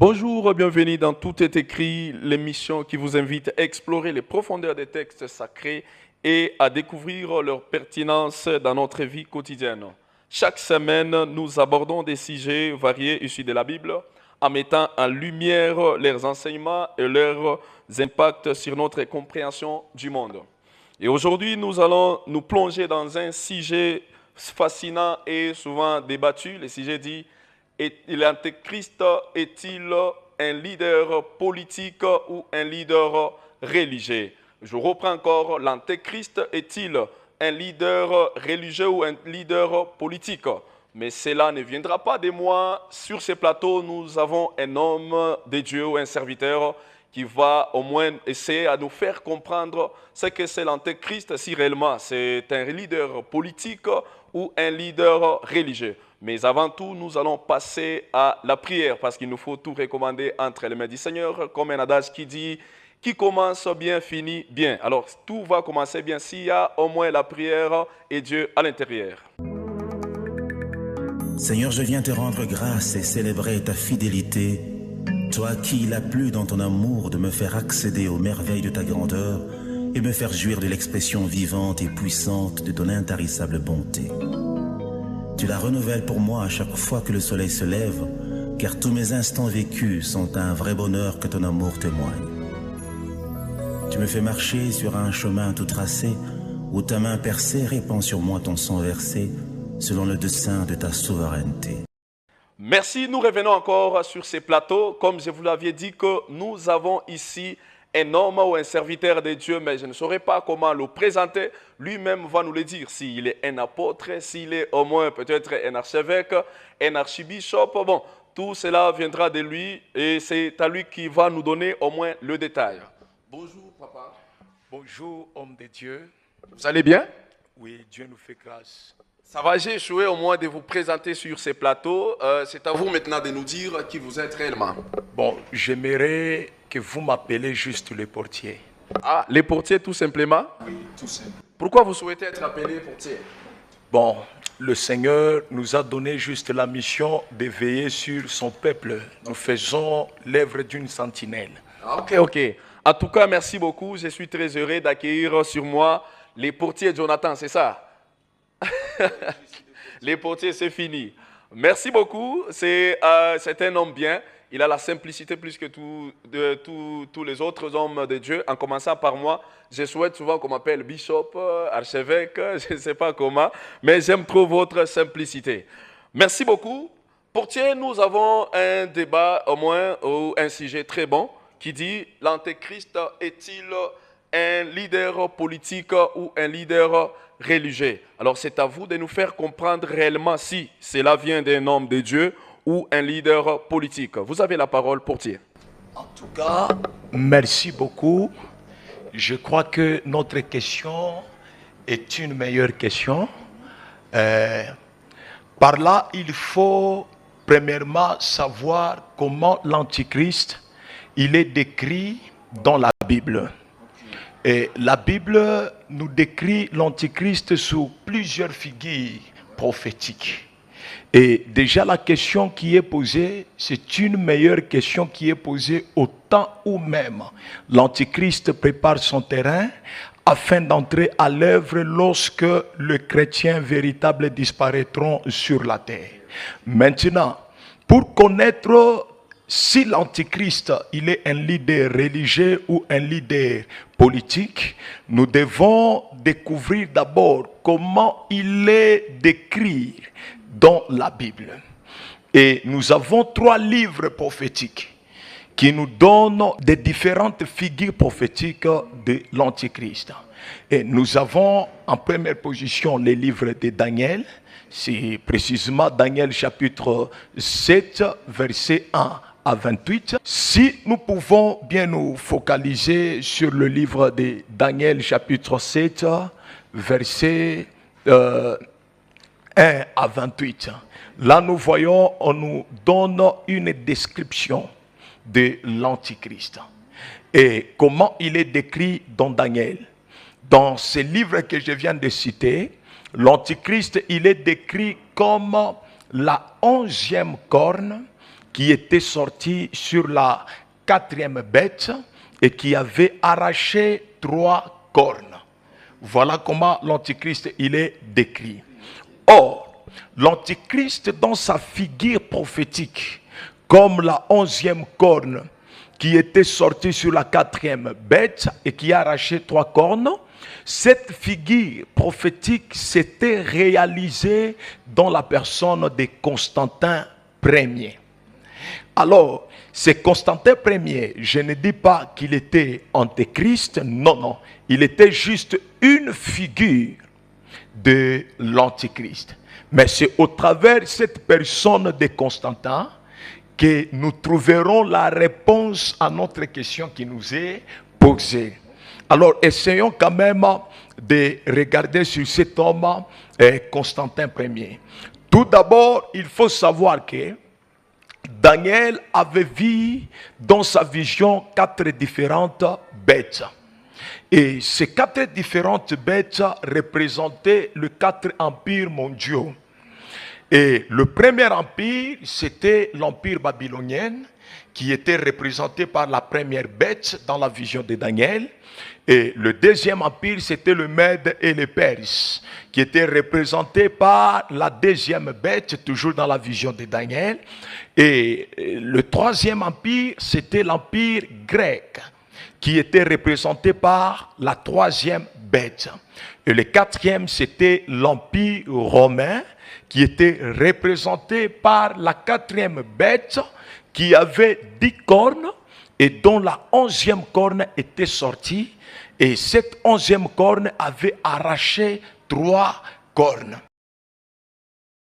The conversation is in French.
Bonjour, bienvenue dans Tout est écrit, l'émission qui vous invite à explorer les profondeurs des textes sacrés et à découvrir leur pertinence dans notre vie quotidienne. Chaque semaine, nous abordons des sujets variés issus de la Bible en mettant en lumière leurs enseignements et leurs impacts sur notre compréhension du monde. Et aujourd'hui, nous allons nous plonger dans un sujet fascinant et souvent débattu. Le sujet dit: l'Antéchrist est-il un leader politique ou un leader religieux? Je reprends encore: l'Antéchrist est-il un leader religieux ou un leader politique? Mais cela ne viendra pas de moi. Sur ce plateau, nous avons un homme de Dieu ou un serviteur qui va au moins essayer à nous faire comprendre ce que c'est l'Antéchrist, si réellement c'est un leader politique ou un leader religieux. Mais avant tout, nous allons passer à la prière parce qu'il nous faut tout recommander entre les mains du Seigneur, comme un adage qui dit: qui commence bien finit bien. Alors tout va commencer bien s'il y a au moins la prière et Dieu à l'intérieur. Seigneur, je viens te rendre grâce et célébrer ta fidélité. Toi qui il a plu dans ton amour de me faire accéder aux merveilles de ta grandeur et me faire jouir de l'expression vivante et puissante de ton intarissable bonté. Tu la renouvelles pour moi à chaque fois que le soleil se lève, car tous mes instants vécus sont un vrai bonheur que ton amour témoigne. Tu me fais marcher sur un chemin tout tracé, où ta main percée répand sur moi ton sang versé, selon le dessein de ta souveraineté. Merci, nous revenons encore sur ces plateaux. Comme je vous l'avais dit que nous avons ici un homme ou un serviteur de Dieu, mais je ne saurais pas comment le présenter. Lui-même va nous le dire, s'il est un apôtre, s'il est au moins peut-être un archevêque, un archibishop. Bon, tout cela viendra de lui et c'est à lui qui va nous donner au moins le détail. Bonjour papa. Bonjour homme de Dieu. Vous allez bien? Oui, Dieu nous fait grâce. Ça va, j'ai échoué au moins de vous présenter sur ces plateaux. C'est à vous maintenant de nous dire qui vous êtes réellement. Bon, j'aimerais que vous m'appelez juste le portier. Ah, les portiers tout simplement? Oui, tout simple. Pourquoi vous souhaitez être appelé portier? Bon, le Seigneur nous a donné juste la mission de veiller sur son peuple. Nous faisons l'œuvre d'une sentinelle. Ok. En tout cas, merci beaucoup. Je suis très heureux d'accueillir sur moi les portiers Jonathan, c'est ça? Les portiers, c'est fini. Merci beaucoup. C'est un homme bien. Il a la simplicité plus que tous les autres hommes de Dieu. En commençant par moi, je souhaite souvent qu'on m'appelle bishop, archevêque, je ne sais pas comment, mais j'aime trop votre simplicité. Merci beaucoup. Portier, nous avons un débat au moins, ou un sujet très bon qui dit: l'Antéchrist est-il un leader politique ou un leader religieux? Alors c'est à vous de nous faire comprendre réellement si cela vient d'un homme de Dieu ou un leader politique. Vous avez la parole, portier. En tout cas, merci beaucoup. Je crois que notre question est une meilleure question. Par là, il faut premièrement savoir comment l'Antichrist il est décrit dans la Bible. Et la Bible nous décrit l'Antichrist sous plusieurs figures prophétiques. Et déjà la question qui est posée, c'est une meilleure question qui est posée au temps où même l'Antichrist prépare son terrain afin d'entrer à l'œuvre lorsque les chrétiens véritables disparaîtront sur la terre. Maintenant, pour connaître si l'Antichrist il est un leader religieux ou un leader politique, nous devons découvrir d'abord comment il est décrit dans la Bible. Et nous avons 3 livres prophétiques qui nous donnent des différentes figures prophétiques de l'Antichrist. Et nous avons en première position les livres de Daniel, c'est précisément Daniel chapitre 7, verset 1 à 28. Si nous pouvons bien nous focaliser sur le livre de Daniel chapitre 7, verset 1 à 28. Là nous voyons, on nous donne une description de l'Antichrist. Et comment il est décrit dans Daniel. Dans ce livre que je viens de citer, l'Antichrist il est décrit comme la 11e corne, qui était sorti sur la 4e bête et qui avait arraché 3 cornes. Voilà comment l'Antichrist il est décrit. Or, l'Antichrist dans sa figure prophétique, comme la 11e corne qui était sortie sur la 4e bête et qui a arraché 3 cornes, cette figure prophétique s'était réalisée dans la personne de Constantin Ier. Alors, c'est Constantin Ier, je ne dis pas qu'il était antéchrist, non, il était juste une figure de l'antéchrist. Mais c'est au travers de cette personne de Constantin que nous trouverons la réponse à notre question qui nous est posée. Alors, essayons quand même de regarder sur cet homme, Constantin Ier. Tout d'abord, il faut savoir que Daniel avait vu dans sa vision 4 différentes bêtes. Et ces 4 différentes bêtes représentaient les 4 empires mondiaux. Et le premier empire, c'était l'empire babylonien, qui était représenté par la première bête dans la vision de Daniel. Et le deuxième empire, c'était le Mède et les Perses, qui étaient représentés par la deuxième bête, toujours dans la vision de Daniel. Et le troisième empire, c'était l'empire grec, qui était représenté par la troisième bête. Et le quatrième, c'était l'empire romain, qui était représenté par la 4e bête, qui avait 10 cornes, et dont la 11e corne était sortie. Et cette 11e corne avait arraché 3 cornes.